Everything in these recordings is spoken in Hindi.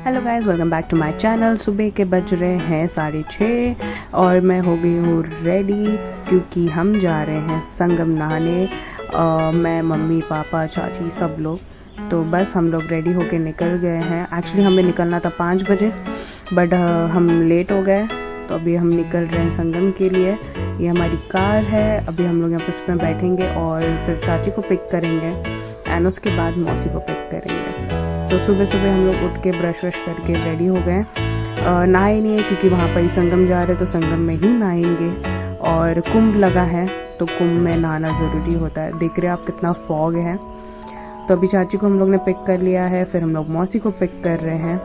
Hello guys, welcome back to my channel. सुबह के बज रहे हैं 6:30 और मैं हो गई हूँ रेडी क्योंकि हम जा रहे हैं संगम नहाने। मैं, मम्मी, पापा, चाची सब लोग। तो बस हम लोग रेडी होके निकल गए हैं। एक्चुअली हमें निकलना था 5 बजे बट हम लेट हो गए, तो अभी हम निकल रहे हैं संगम के लिए। ये हमारी कार है, अभी हम लोग यहाँ पर इसमें बैठेंगे और फिर चाची को पिक करेंगे एंड उसके बाद मौसी को पिक करेंगे। तो सुबह सुबह हम लोग उठ के ब्रश व्रश करके रेडी हो गए। नहाए नहीं है क्योंकि वहाँ पर ही संगम जा रहे, तो संगम में ही नहाएंगे। और कुंभ लगा है तो कुंभ में नहाना ज़रूरी होता है। देख रहे हैं आप कितना फॉग है। तो अभी चाची को हम लोग ने पिक कर लिया है, फिर हम लोग मौसी को पिक कर रहे हैं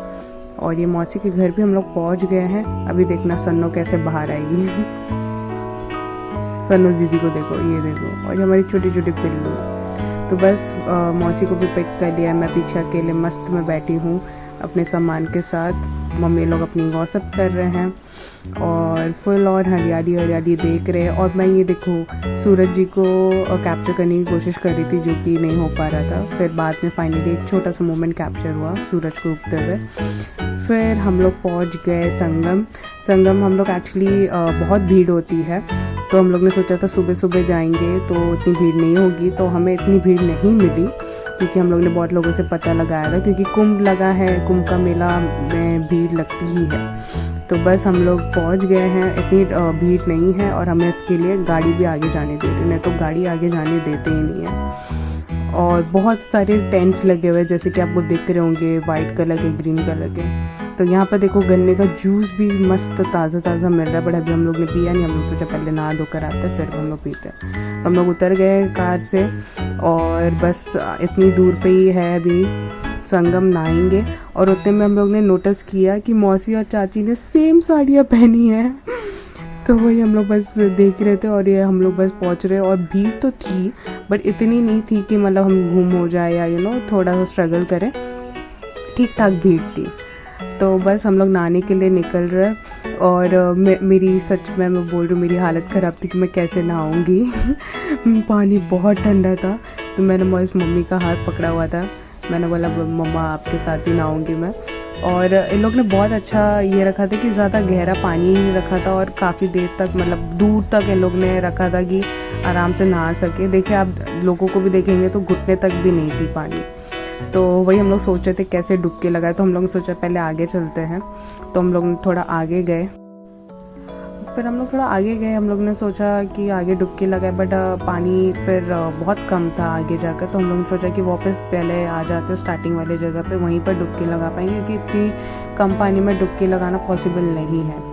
और ये मौसी के घर भी हम लोग पहुँच गए हैं। अभी देखना सन्नो कैसे बाहर आएगी। सन्नो दीदी को देखो, ये देखो, और हमारी छोटी छोटी पिल्लू। तो बस मौसी को भी पिक कर लिया है। मैं पीछे अकेले मस्त में बैठी हूँ अपने सामान के साथ। मम्मी लोग अपनी गॉसिप कर रहे हैं और फुल और हरियाली हरियाली देख रहे हैं। और मैं ये देखो सूरज जी को कैप्चर करने की कोशिश कर रही थी, जो कि नहीं हो पा रहा था। फिर बाद में फाइनली एक छोटा सा मोमेंट कैप्चर हुआ सूरज को उगते हुए। फिर हम लोग पहुँच गए संगम हम लोग एक्चुअली बहुत भीड़ होती है, तो हम लोग ने सोचा था सुबह सुबह जाएंगे तो इतनी भीड़ नहीं होगी। तो हमें इतनी भीड़ नहीं मिली क्योंकि हम लोग ने बहुत लोगों से पता लगाया था, क्योंकि कुंभ लगा है, कुंभ का मेला में भीड़ लगती ही है। तो बस हम लोग पहुंच गए हैं, इतनी भीड़ नहीं है और हमें इसके लिए गाड़ी भी आगे जाने दे रही, नहीं तो गाड़ी आगे जाने देते ही नहीं है। और बहुत सारे टेंट्स लगे हुए हैं, जैसे कि आपको देख रहे होंगे, वाइट कलर के, ग्रीन कलर के। तो यहाँ पर देखो गन्ने का जूस भी मस्त ताज़ा ताज़ा मिल रहा है, बट अभी हम लोग ने पिया नहीं। हम लोग सोचा पहले नहा धोकर आते हैं, फिर हम लोग पीते हैं। तो हम लोग उतर गए कार से और बस इतनी दूर पे ही है अभी संगम, नहाएंगे। और उतने में हम लोग ने नोटिस किया कि मौसी और चाची ने सेम साड़ियाँ पहनी हैं। तो वही हम लोग बस देख रहे थे और ये हम लोग बस पहुँच रहे। और भीड़ तो थी बट इतनी नहीं थी कि मतलब हम घूम हो जाए या थोड़ा सा स्ट्रगल करें। ठीक ठाक भीड़ थी। तो बस हम लोग नहाने के लिए निकल रहे और मेरी सच में मैं बोल रही हूँ, मेरी हालत ख़राब थी कि मैं कैसे नहाऊंगी। पानी बहुत ठंडा था, तो मैंने मम्मी का हाथ पकड़ा हुआ था। मैंने बोला मम्मा आपके साथ ही नहाऊंगी मैं। और इन लोग ने बहुत अच्छा ये रखा था कि ज़्यादा गहरा पानी नहीं रखा था और काफ़ी देर तक, मतलब दूर तक इन लोग ने रखा था कि आराम से नहा सके। देखिए आप लोगों को भी देखेंगे तो घुटने तक भी नहीं थी पानी। तो वही हम लोग सोच रहे थे कैसे डुबकी लगाए, तो हम लोग ने सोचा पहले आगे चलते हैं। तो हम लोग थोड़ा आगे गए, फिर हम लोग थोड़ा आगे गए। हम लोग ने सोचा कि आगे डुबकी लगाए, बट पानी फिर बहुत कम था आगे जाकर। तो हम लोग ने सोचा कि वापस पहले आ जाते स्टार्टिंग वाली जगह पे, वहीं पर डुबकी लगा पाएंगे, क्योंकि इतनी कम पानी में डुबकी लगाना पॉसिबल नहीं है।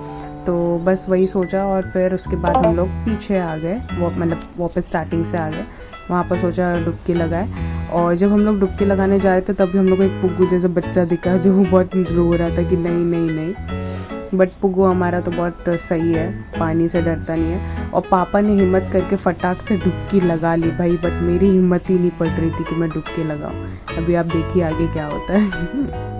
तो बस वही सोचा और फिर उसके बाद हम लोग पीछे आ गए, वो मतलब वापस स्टार्टिंग से आ गए। वहाँ पर सोचा डुबकी लगाए। और जब हम लोग डुबकी लगाने जा रहे थे तभी हम लोग को एक पुग्गू जैसा बच्चा दिखा, जो बहुत रो रहा था कि नहीं नहीं नहीं। बट पुग्गू हमारा तो बहुत सही है, पानी से डरता नहीं है। और पापा ने हिम्मत करके फटाक से डुबकी लगा ली भाई, बट मेरी हिम्मत ही नहीं पड़ रही थी कि मैं डुबकी लगाऊँ। अभी आप देखिए आगे क्या होता है।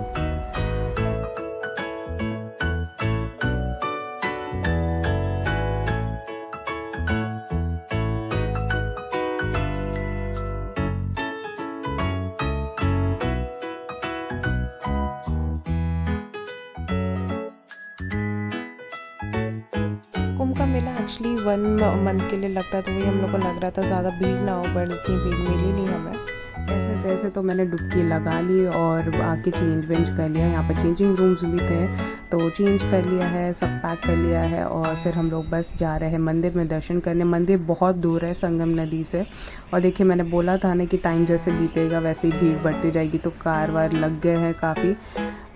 कुंभ का मेला एक्चुअली 1 मंथ के लिए लगता है, तो वही हम लोग को लग रहा था ज़्यादा भीड़ ना हो, पर इतनी भीड़ मिली नहीं हमें। ऐसे तैसे तो मैंने डुबकी लगा ली और आके चेंज वेंज कर लिया। यहाँ पर चेंजिंग रूम्स भी थे, तो चेंज कर लिया है, सब पैक कर लिया है। और फिर हम लोग बस जा रहे हैं मंदिर में दर्शन करने। मंदिर बहुत दूर है संगम नदी से। और देखिए मैंने बोला था ना कि टाइम जैसे बीतेगा वैसे ही भीड़ बढ़ती जाएगी, तो कार वार लग गए हैं काफ़ी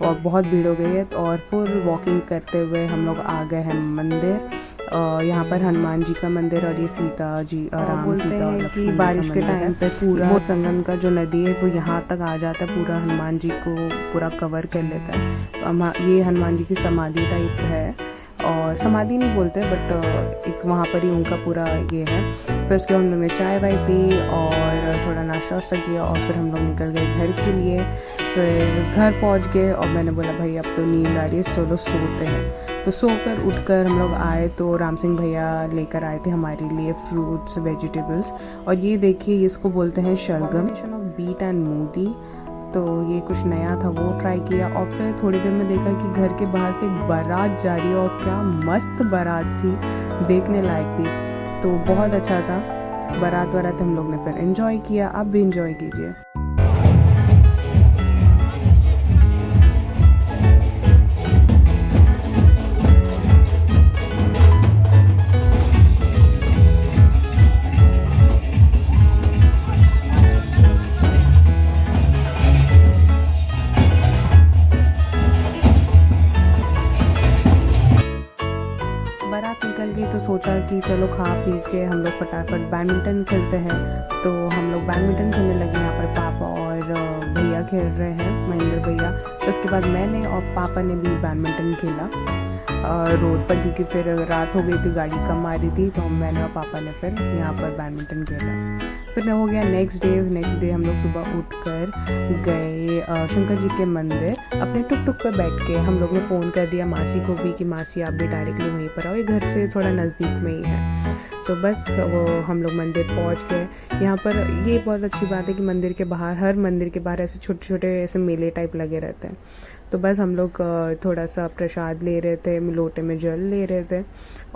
और बहुत भीड़ हो गई है। और फिर वॉकिंग करते हुए हम लोग आ गए हैं मंदिर। यहाँ पर हनुमान जी का मंदिर और ये सीता जी, राम सीता और कि बारिश के टाइम पे पूरा संगम का जो नदी है वो यहाँ तक आ जाता है, पूरा हनुमान जी को पूरा कवर कर लेता है। तो ये हनुमान जी की समाधि टाइप है, और समाधि नहीं बोलते बट एक वहाँ पर ही उनका पूरा ये है। फिर उसके बाद हम लोग ने चाय वाय पी और थोड़ा नाश्ता वाश्ता किया और फिर हम लोग निकल गए घर के लिए। फिर घर पहुँच गए और मैंने बोला भाई अब तो नींद आ रही है, चलो सोते हैं। तो सोकर उठकर हम लोग आए तो राम सिंह भैया लेकर आए थे हमारे लिए फ्रूट्स वेजिटेबल्स। और ये देखिए इसको बोलते हैं शलगम, ऑफ बीट एंड मूली। तो ये कुछ नया था, वो ट्राई किया। और फिर थोड़ी देर में देखा कि घर के बाहर से एक बारात जा रही है, और क्या मस्त बारात थी, देखने लायक थी। तो बहुत अच्छा था। बारात वारात हम लोग ने फिर एंजॉय किया। आप भी एंजॉय कीजिए। बारात निकल गई तो सोचा कि चलो खा पी के हम लोग फटाफट बैडमिंटन खेलते हैं। तो हम लोग बैडमिंटन खेलने लगे। यहाँ पर पापा और भैया खेल रहे हैं, महेंद्र भैया। तो उसके बाद मैंने और पापा ने भी बैडमिंटन खेला रोड पर, क्योंकि फिर रात हो गई थी, गाड़ी कम आ रही थी। तो मैंने और पापा ने फिर यहाँ पर बैडमिंटन खेला। फिर हो गया नेक्स्ट डे हम लोग सुबह उठकर गए शंकर जी के मंदिर। अपने टुक टुक पर बैठ के हम लोग ने फ़ोन कर दिया मासी को भी कि मासी आप भी डायरेक्टली वहीं पर आओ, ये घर से थोड़ा नज़दीक में ही है। तो बस वो हम लोग मंदिर पहुंच गए। यहाँ पर ये बहुत अच्छी बात है कि मंदिर के बाहर, हर मंदिर के बाहर ऐसे छोटे छोटे ऐसे मेले टाइप लगे रहते हैं। तो बस हम लोग थोड़ा सा प्रसाद ले रहे थे, लोटे में जल ले रहे थे,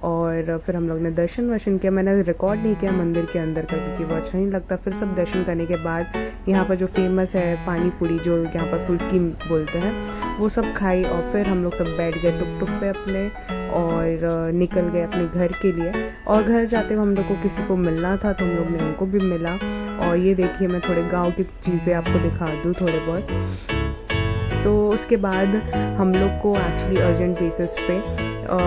और फिर हम लोग ने दर्शन वर्शन किया। मैंने रिकॉर्ड नहीं किया मंदिर के अंदर का, क्योंकि वो अच्छा नहीं लगता। फिर सब दर्शन करने के बाद यहाँ पर जो फेमस है पानी पूरी, जो यहाँ पर फुल्की बोलते हैं, वो सब खाई। और फिर हम लोग सब बैठ गए टुक टुक पे अपने, और निकल गए अपने घर के लिए। और घर जाते हुए हम लोग को किसी को मिलना था, तो हम लोग ने उनको भी मिला। और ये देखिए, मैं थोड़े गांव की चीज़ें आपको दिखा दूँ थोड़े बहुत। तो उसके बाद हम लोग को एक्चुअली अर्जेंट बेसिस पे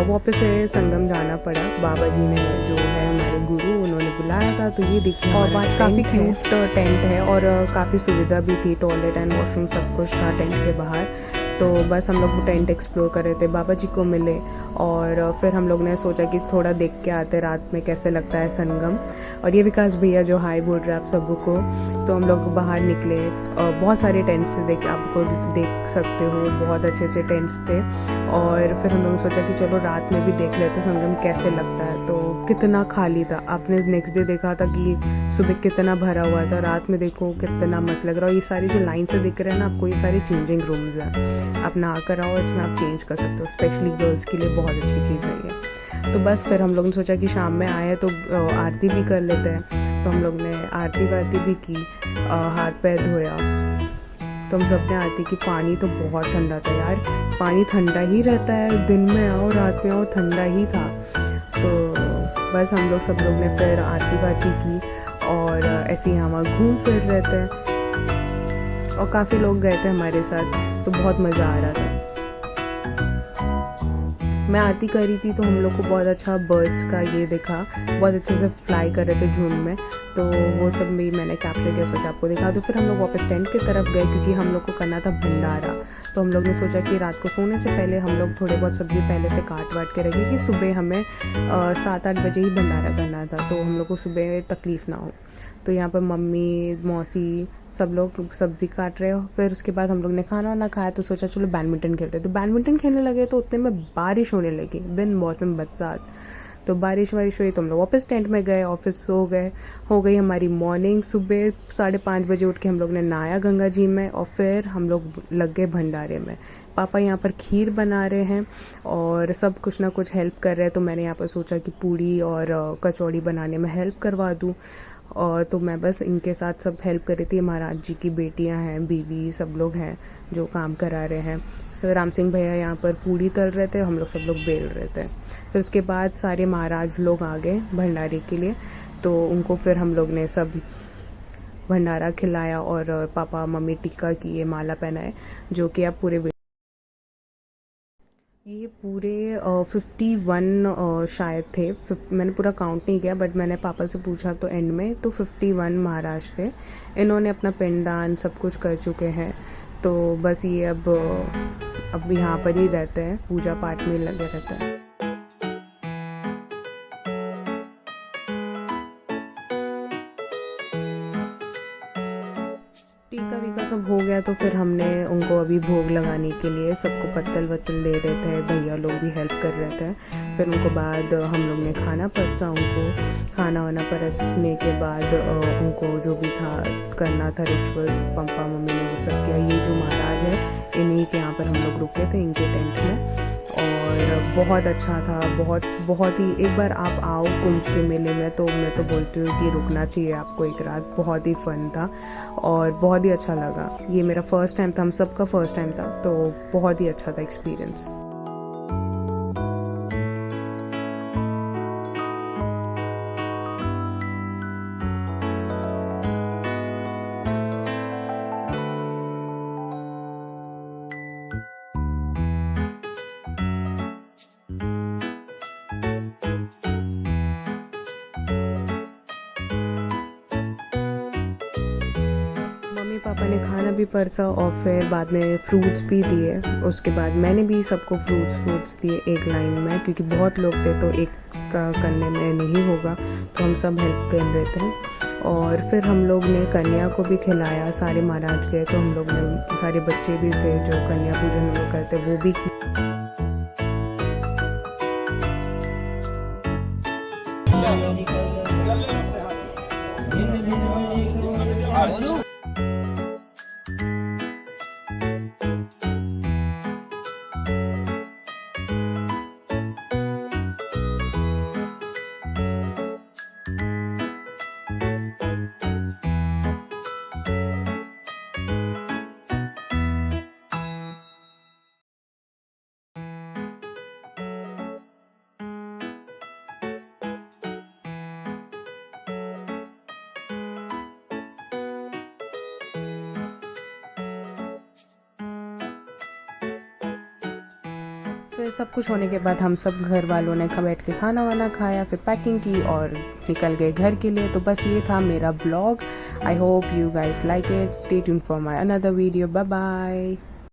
वापस से संगम जाना पड़ा। बाबा जी ने, जो है हमारे गुरु, उन्होंने बुलाया था। तो ये देखिए, और बात काफ़ी क्यूट टेंट है, और काफ़ी सुविधा भी थी, टॉयलेट एंड वॉशरूम सब कुछ था टेंट के बाहर। तो बस हम लोग टेंट एक्सप्लोर कर रहे थे, बाबा जी को मिले। और फिर हम लोग ने सोचा कि थोड़ा देख के आते रात में कैसे लगता है संगम। और ये विकास भैया जो हाई बोल रहे हैं आप सबको। तो हम लोग बाहर निकले, बहुत सारे टेंट्स थे, देख आपको देख सकते हो, बहुत अच्छे अच्छे टेंट्स थे। और फिर हम लोगों ने सोचा कि चलो रात में भी देख लेते संगम कैसे लगता है। तो कितना खाली था, आपने नेक्स्ट डे देखा था कि सुबह कितना भरा हुआ था, रात में देखो कितना मस्त लग रहा है। और ये सारी जो लाइन से दिख रहे हैं ना आपको, ये सारी चेंजिंग रूम्स हैं, आप नहा कर आओ, इसमें आप चेंज कर सकते हो, स्पेशली गर्ल्स के लिए बहुत अच्छी चीज़ है ये। तो बस फिर हम लोगों ने सोचा कि शाम में आए तो आरती भी कर लेते हैं। तो हम लोग ने आरती वारती भी की, हाथ पैर धोया। तो हम सब ने आरती की। पानी तो बहुत ठंडा था यार, पानी ठंडा ही रहता है, दिन में आओ रात में आओ ठंडा ही था। तो बस हम लोग सब लोग ने फिर आरती वारती की, और ऐसे ही हम घूम फिर रहे थे। और काफ़ी लोग गए थे हमारे साथ, तो बहुत मज़ा आ रहा था। मैं आरती कर रही थी तो हम लोग को बहुत अच्छा बर्ड्स का ये दिखा, बहुत अच्छे से फ्लाई कर रहे थे झुंड में। तो वो सब भी मैंने कैप्चर किया, सोचा आपको दिखा दो। फिर हम लोग वापस टेंट की तरफ गए, क्योंकि हम लोग को करना था भंडारा। तो हम लोग ने सोचा कि रात को सोने से पहले हम लोग थोड़े बहुत सब्ज़ी पहले से काट वाट के रखें, कि सुबह हमें 7-8 बजे ही भंडारा करना था, तो हम लोग को सुबह तकलीफ़ ना हो। तो यहाँ पर मम्मी, मौसी, सब लोग सब्ज़ी काट रहे हो। फिर उसके बाद हम लोग ने खाना वाना खाया, तो सोचा चलो बैडमिंटन खेलते। तो बैडमिंटन खेलने लगे, तो उतने में बारिश होने लगी, बिन मौसम बरसात। तो बारिश वारिश हुई, तो हम लोग वापस टेंट में गए, ऑफिस सो गए। हो गई हमारी मॉर्निंग। सुबह 5:30 बजे उठ के हम लोग ने नहाया गंगा जी में, और फिर हम लोग लग गए भंडारे में। पापा यहाँ पर खीर बना रहे हैं, और सब कुछ ना कुछ हेल्प कर रहे हैं। तो मैंने यहाँ पर सोचा कि पूड़ी और कचौड़ी बनाने में हेल्प करवा दूँ। और तो मैं बस इनके साथ सब हेल्प कर रही थी। महाराज जी की बेटियां हैं, बीवी, सब लोग हैं जो काम करा रहे हैं। सर राम सिंह भैया यहाँ पर पूड़ी तल रहे थे, हम लोग सब लोग बेल रहे थे। फिर उसके बाद सारे महाराज लोग आ गए भंडारे के लिए, तो उनको फिर हम लोग ने सब भंडारा खिलाया, और पापा मम्मी टिक्का किए, माला पहनाए, जो कि आप पूरे ये पूरे 51 शायद थे। मैंने पूरा काउंट नहीं किया, बट मैंने पापा से पूछा तो एंड में तो 51 महाराज थे। इन्होंने अपना पिंडदान सब कुछ कर चुके हैं। तो बस ये अब यहाँ पर ही रहते हैं, पूजा पाठ में लगे रहते हैं। टीका वीका सब हो गया गया तो फिर हमने उनको अभी भोग लगाने के लिए सबको पत्तल वत्तल दे रहे थे, भैया लोग भी हेल्प कर रहे थे। फिर उनको बाद हम लोग ने खाना परसा, उनको खाना वाना परसने के बाद उनको जो भी था करना था रिचुअल्स, पापा मम्मी ने वो सब किया। ये जो महाराज है इन्हीं के यहाँ पर हम लोग रुके थे, इनके टेंट में, और बहुत अच्छा था। बहुत ही, एक बार आप आओ कुंभ के मेले में तो मैं तो बोलती हूँ कि रुकना चाहिए आपको एक रात। बहुत ही फन था और बहुत ही अच्छा लगा। ये मेरा फर्स्ट टाइम था, हम सबका फर्स्ट टाइम था, तो बहुत ही अच्छा था एक्सपीरियंस। मम्मी पापा ने खाना भी परसा और फिर बाद में फ्रूट्स भी दिए। उसके बाद मैंने भी सबको फ्रूट्स दिए एक लाइन में, क्योंकि बहुत लोग थे तो एक का करने में नहीं होगा, तो हम सब हेल्प कर रहे थे। और फिर हम लोग ने कन्या को भी खिलाया। सारे महाराज गए तो हम लोग ने, सारे बच्चे भी थे जो कन्या पूजन हम लोग करते, वो भी की। फिर सब कुछ होने के बाद हम सब घर वालों ने बैठ के खाना वाना खाया, फिर पैकिंग की और निकल गए घर के लिए। तो बस ये था मेरा blog. I hope you guys like it. Stay tuned for my another video. Bye bye.